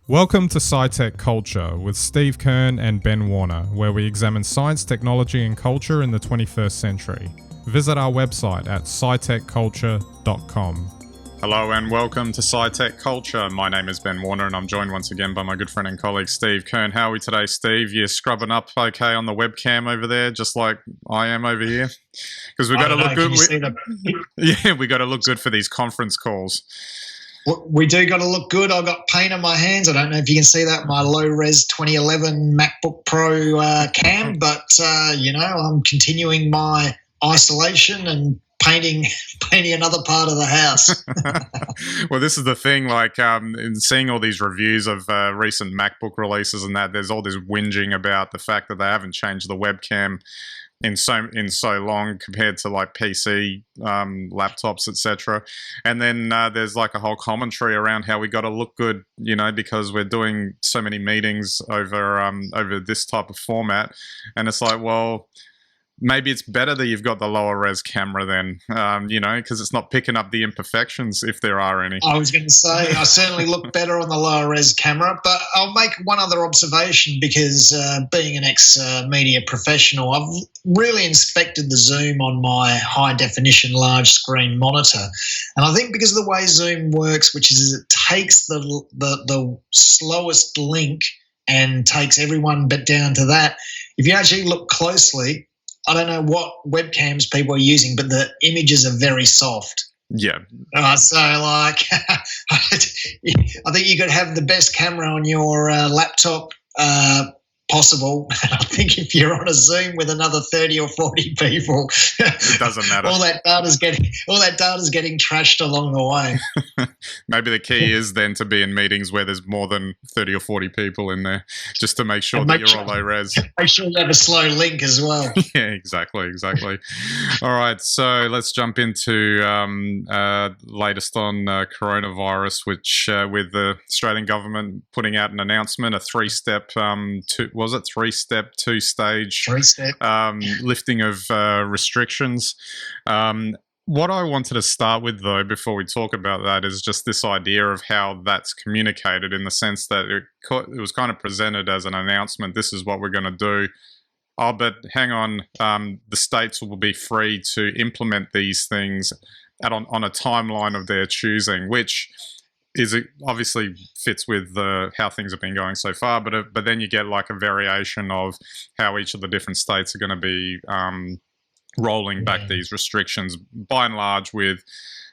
Welcome to SciTech Culture with Steve Kern and Ben Warner, where we examine science, technology and culture in the 21st century. Visit our website at scitechculture.com. Hello and welcome to SciTech Culture. My name is Ben Warner and I'm joined once again by my good friend and colleague Steve Kern. How are we today, Steve? You're scrubbing up okay on the webcam over there, just like I am over here? Because we've got to look good. Yeah, we got to look good for these conference calls. We do got to look good. I've got paint on my hands. I don't know if you can see that, my low-res 2011 MacBook Pro cam, but, I'm continuing my isolation and painting another part of the house. Well, this is the thing, in seeing all these reviews of recent MacBook releases and that, there's all this whinging about the fact that they haven't changed the webcam in so long compared to like PC laptops, etc. And then there's like a whole commentary around how we got to look good, because we're doing so many meetings over this type of format. And it's like, well, maybe it's better that you've got the lower res camera then, because it's not picking up the imperfections if there are any. I was going to say, I certainly look better on the lower res camera, but I'll make one other observation because being an ex-media professional, I've really inspected the zoom on my high-definition large screen monitor. And I think because of the way Zoom works, which is it takes the slowest link and takes everyone but down to that, if you actually look closely, I don't know what webcams people are using, but the images are very soft. Yeah. So, I think you could have the best camera on your laptop possible. I think if you're on a Zoom with another 30 or 40 people, it doesn't matter. all that data's getting trashed along the way. Maybe the key is then to be in meetings where there's more than 30 or 40 people in there, just to make sure that you're all low res. Make sure you have a slow link as well. Yeah, exactly. All right, so let's jump into latest on coronavirus, which with the Australian government putting out an announcement, a three-step, two-stage lifting of restrictions. What I wanted to start with, though, before we talk about that, is just this idea of how that's communicated, in the sense that it was kind of presented as an announcement. This is what we're going to do. Oh, but hang on, the states will be free to implement these things on a timeline of their choosing, which obviously fits with how things have been going so far. But then you get like a variation of how each of the different states are going to be rolling back these restrictions, by and large, with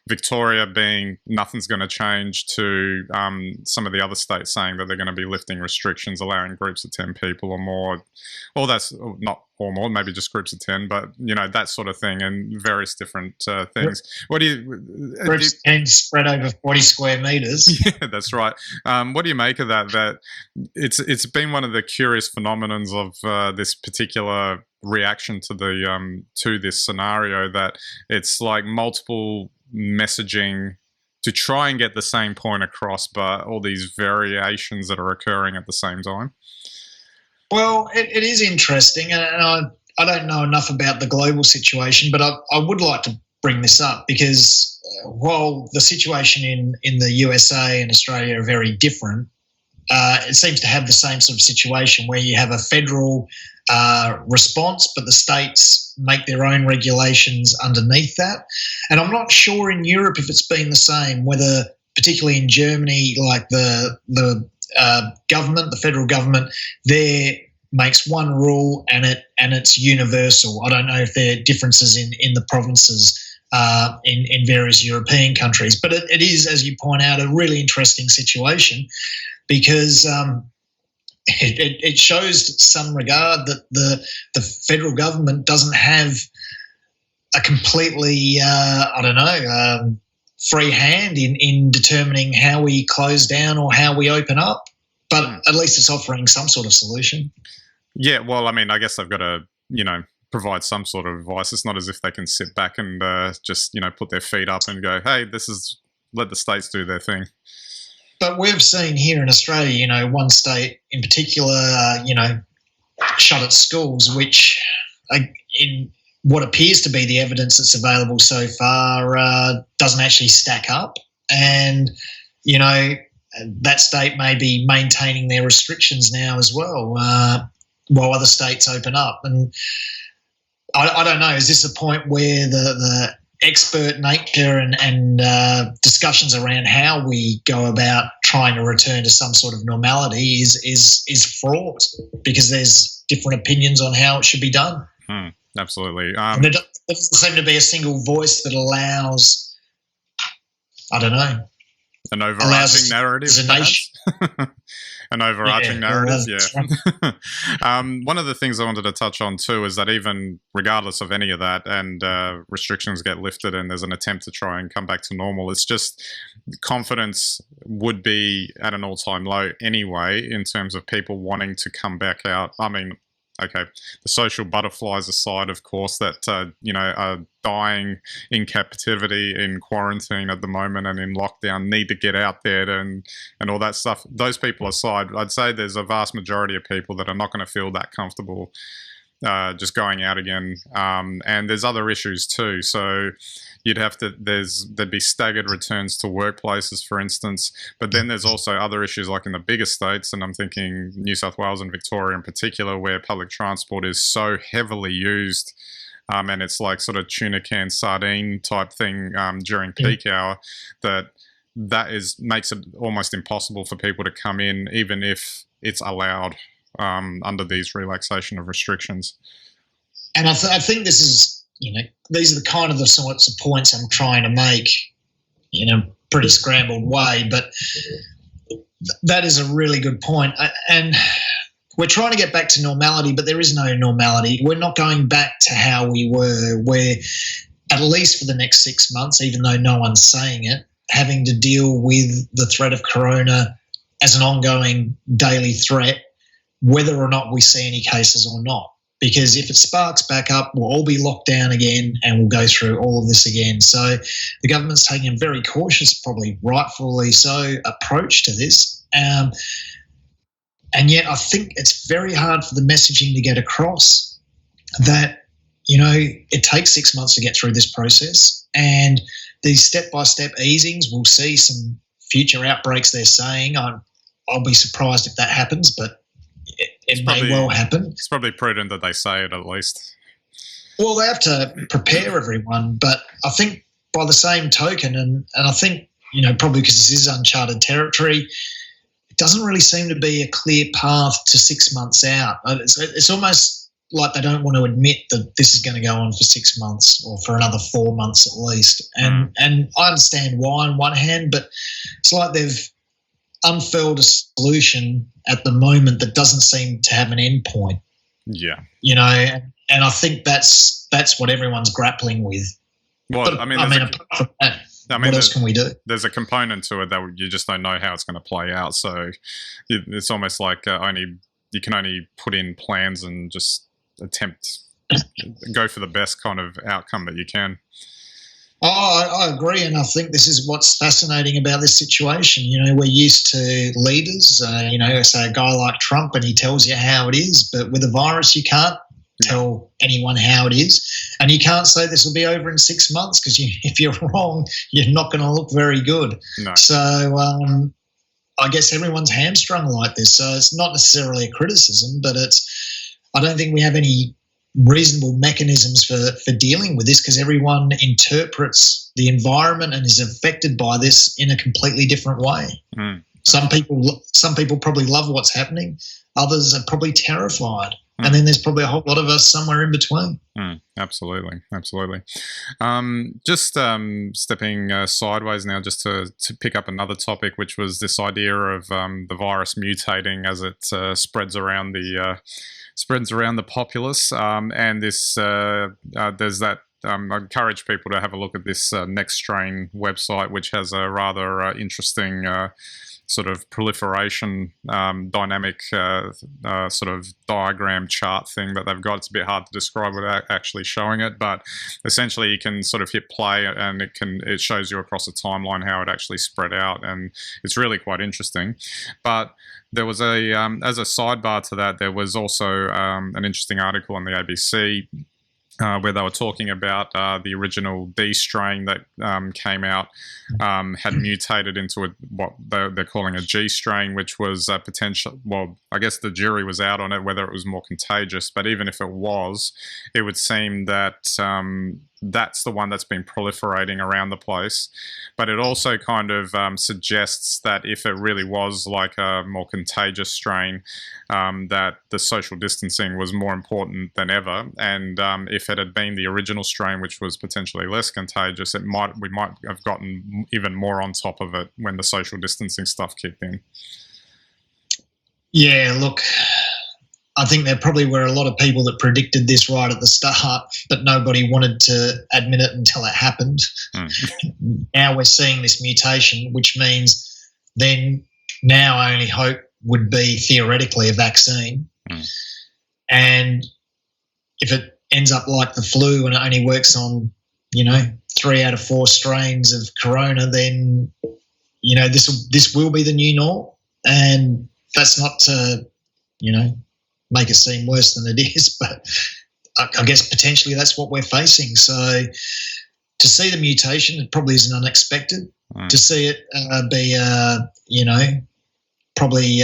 Victoria being nothing's going to change, to some of the other states saying that they're going to be lifting restrictions, allowing groups of 10 people or more. Well, that's not or more, maybe just groups of 10, but that sort of thing, and various different things. What do you groups of 10 spread over 40 square meters? Yeah, that's right. What do you make of that? That it's been one of the curious phenomenons of this particular reaction to this scenario, that it's like multiple messaging to try and get the same point across, but all these variations that are occurring at the same time. Well, it is interesting, and I don't know enough about the global situation, but I would like to bring this up because while the situation in the USA and Australia are very different, it seems to have the same sort of situation where you have a federal response, but the states make their own regulations underneath that. And I'm not sure in Europe if it's been the same, whether particularly in Germany, like the government, the federal government, there makes one rule and it's universal. I don't know if there are differences in the provinces in various European countries, but it is, as you point out, a really interesting situation because it shows some regard that the federal government doesn't have a completely, free hand in determining how we close down or how we open up, but at least it's offering some sort of solution. Yeah, well, I mean, I guess they've got to, provide some sort of advice. It's not as if they can sit back and just, put their feet up and go, hey, let the states do their thing. But we've seen here in Australia, one state in particular, shut its schools, which in what appears to be the evidence that's available so far doesn't actually stack up. And, that state may be maintaining their restrictions now as well, while other states open up. And I don't know, is this a point where the expert nature and discussions around how we go about trying to return to some sort of normality is fraught, because there's different opinions on how it should be done? Absolutely. And there doesn't seem to be a single voice that allows, I don't know, an overarching narrative. An overarching narrative, yeah. Right. One of the things I wanted to touch on too is that even regardless of any of that, and restrictions get lifted and there's an attempt to try and come back to normal, it's just confidence would be at an all-time low anyway in terms of people wanting to come back out. I mean, okay, the social butterflies aside, of course, that, are dying in captivity, in quarantine at the moment and in lockdown, need to get out there and all that stuff. Those people aside, I'd say there's a vast majority of people that are not going to feel that comfortable just going out again. And there's other issues too. So there'd be staggered returns to workplaces, for instance, but then there's also other issues like in the bigger states, and I'm thinking New South Wales and Victoria in particular, where public transport is so heavily used, and it's like sort of tuna can sardine type thing during peak hour, that makes it almost impossible for people to come in, even if it's allowed under these relaxation of restrictions. And I think this is, these are the sorts of points I'm trying to make in a pretty scrambled way, but that is a really good point. And we're trying to get back to normality, but there is no normality. We're not going back to how we were, where at least for the next 6 months, even though no one's saying it, having to deal with the threat of corona as an ongoing daily threat, whether or not we see any cases or not. Because if it sparks back up, we'll all be locked down again and we'll go through all of this again. So the government's taking a very cautious, probably rightfully so, approach to this. And yet I think it's very hard for the messaging to get across that, it takes 6 months to get through this process. And these step-by-step easings, we'll see some future outbreaks, they're saying. I'll be surprised if that happens, but it may well happen. It's probably prudent that they say it at least. Well, they have to prepare everyone, but I think by the same token, and I think, probably because this is uncharted territory, it doesn't really seem to be a clear path to 6 months out. It's almost like they don't want to admit that this is going to go on for 6 months or for another 4 months at least. And I understand why on one hand, but it's like they've unfurled a solution at the moment that doesn't seem to have an end point. Yeah. And I think that's what everyone's grappling with. Well, but, apart from that, what else can we do? There's a component to it that you just don't know how it's going to play out. So it's almost like you can only put in plans and just attempt go for the best kind of outcome that you can. Oh, I agree, and I think this is what's fascinating about this situation. We're used to leaders, say a guy like Trump, and he tells you how it is, but with a virus you can't tell anyone how it is, and you can't say this will be over in 6 months, because if you're wrong, you're not going to look very good. No. So I guess everyone's hamstrung like this, so it's not necessarily a criticism, but I don't think we have any reasonable mechanisms for dealing with this, because everyone interprets the environment and is affected by this in a completely different way. Some people probably love what's happening, others are probably terrified, and then there's probably a whole lot of us somewhere in between. Absolutely. Just stepping sideways now, just to pick up another topic, which was this idea of the virus mutating as it spreads around the populace, and this there's that. I encourage people to have a look at this Next Strain website, which has a rather interesting sort of proliferation dynamic sort of diagram chart thing that they've got. It's a bit hard to describe without actually showing it, but essentially you can sort of hit play and it shows you across a timeline how it actually spread out, and it's really quite interesting. But there was as a sidebar to that, there was also an interesting article on the ABC where they were talking about the original D strain that came out had mutated into what they're calling a G strain, which was a potential. Well, I guess the jury was out on it whether it was more contagious, but even if it was, it would seem that that's the one that's been proliferating around the place. But it also kind of suggests that if it really was like a more contagious strain, that the social distancing was more important than ever. And if it had been the original strain, which was potentially less contagious, we might have gotten even more on top of it when the social distancing stuff kicked in. Yeah, look, I think there probably were a lot of people that predicted this right at the start, but nobody wanted to admit it until it happened. Now we're seeing this mutation, which means then now our only hope would be theoretically a vaccine. And if it ends up like the flu and it only works on, 3 out of 4 strains of corona, then, this will be the new norm. And that's not to, make it seem worse than it is, but I guess potentially that's what we're facing. So to see the mutation, it probably isn't unexpected. To see it be, probably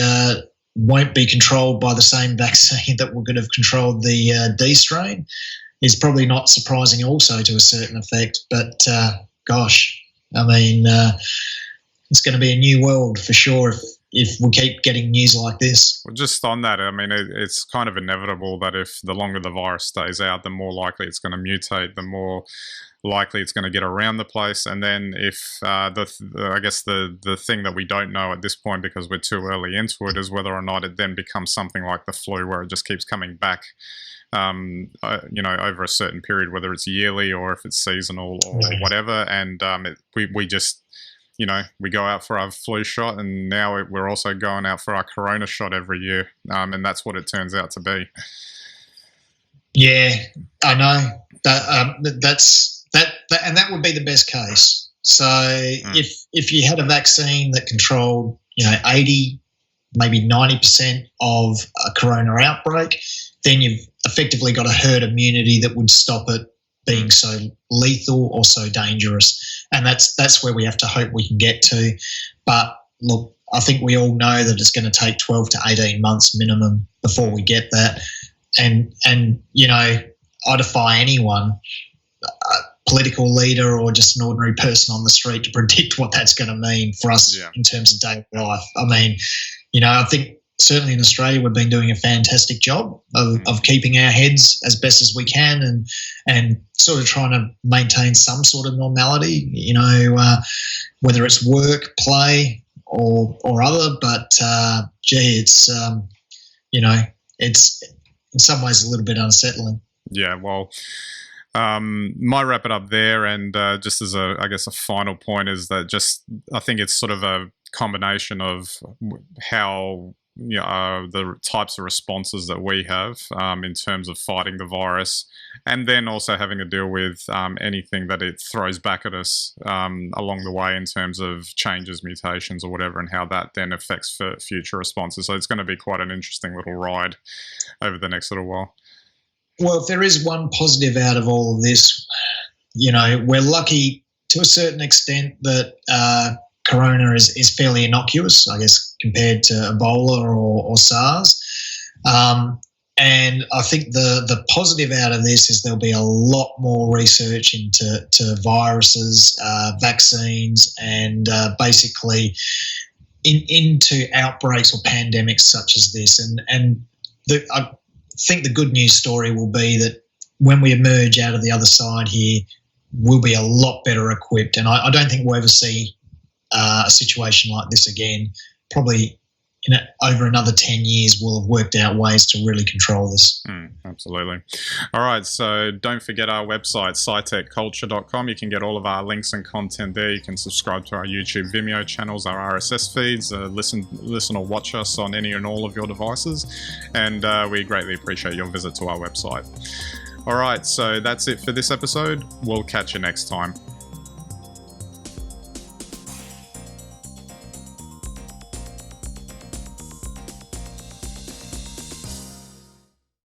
won't be controlled by the same vaccine that would have controlled the D strain is probably not surprising also to a certain effect. But gosh, I mean, it's going to be a new world for sure if we keep getting news like this. Well, just on that, I mean, it's kind of inevitable that if the longer the virus stays out, the more likely it's going to mutate, the more likely it's going to get around the place. And then if I guess the thing that we don't know at this point, because we're too early into it, is whether or not it then becomes something like the flu, where it just keeps coming back, over a certain period, whether it's yearly or if it's seasonal or whatever. And we just, we go out for our flu shot, and now we're also going out for our corona shot every year. And that's what it turns out to be. Yeah, I know. And that would be the best case. So if you had a vaccine that controlled, 80, maybe 90% of a corona outbreak, then you've effectively got a herd immunity that would stop it being so lethal or so dangerous. And that's where we have to hope we can get to. But look, I think we all know that it's going to take 12 to 18 months minimum before we get that. And I defy anyone, a political leader or just an ordinary person on the street, to predict what that's going to mean for us in terms of daily life. I mean, I think certainly in Australia we've been doing a fantastic job of keeping our heads as best as we can and sort of trying to maintain some sort of normality, whether it's work, play or other. But, it's, it's in some ways a little bit unsettling. Yeah, well, might wrap it up there. And just as a final point is that I think it's sort of a combination of how the types of responses that we have in terms of fighting the virus, and then also having to deal with anything that it throws back at us along the way in terms of changes, mutations or whatever, and how that then affects future responses. So it's going to be quite an interesting little ride over the next little while. Well, if there is one positive out of all of this, we're lucky to a certain extent that corona is fairly innocuous, I guess, compared to Ebola or SARS. And I think the positive out of this is there'll be a lot more research into viruses, vaccines, and basically into outbreaks or pandemics such as this. And I think the good news story will be that when we emerge out of the other side here, we'll be a lot better equipped. And I don't think we'll ever see a situation like this again. Probably over another 10 years, we'll have worked out ways to really control this. Absolutely. All right, so don't forget our website, SciTechCulture.com. You can get all of our links and content there. You can subscribe to our YouTube, Vimeo channels, our RSS feeds, listen or watch us on any and all of your devices, and we greatly appreciate your visit to our website. All right, so that's it for this episode. We'll catch you next time.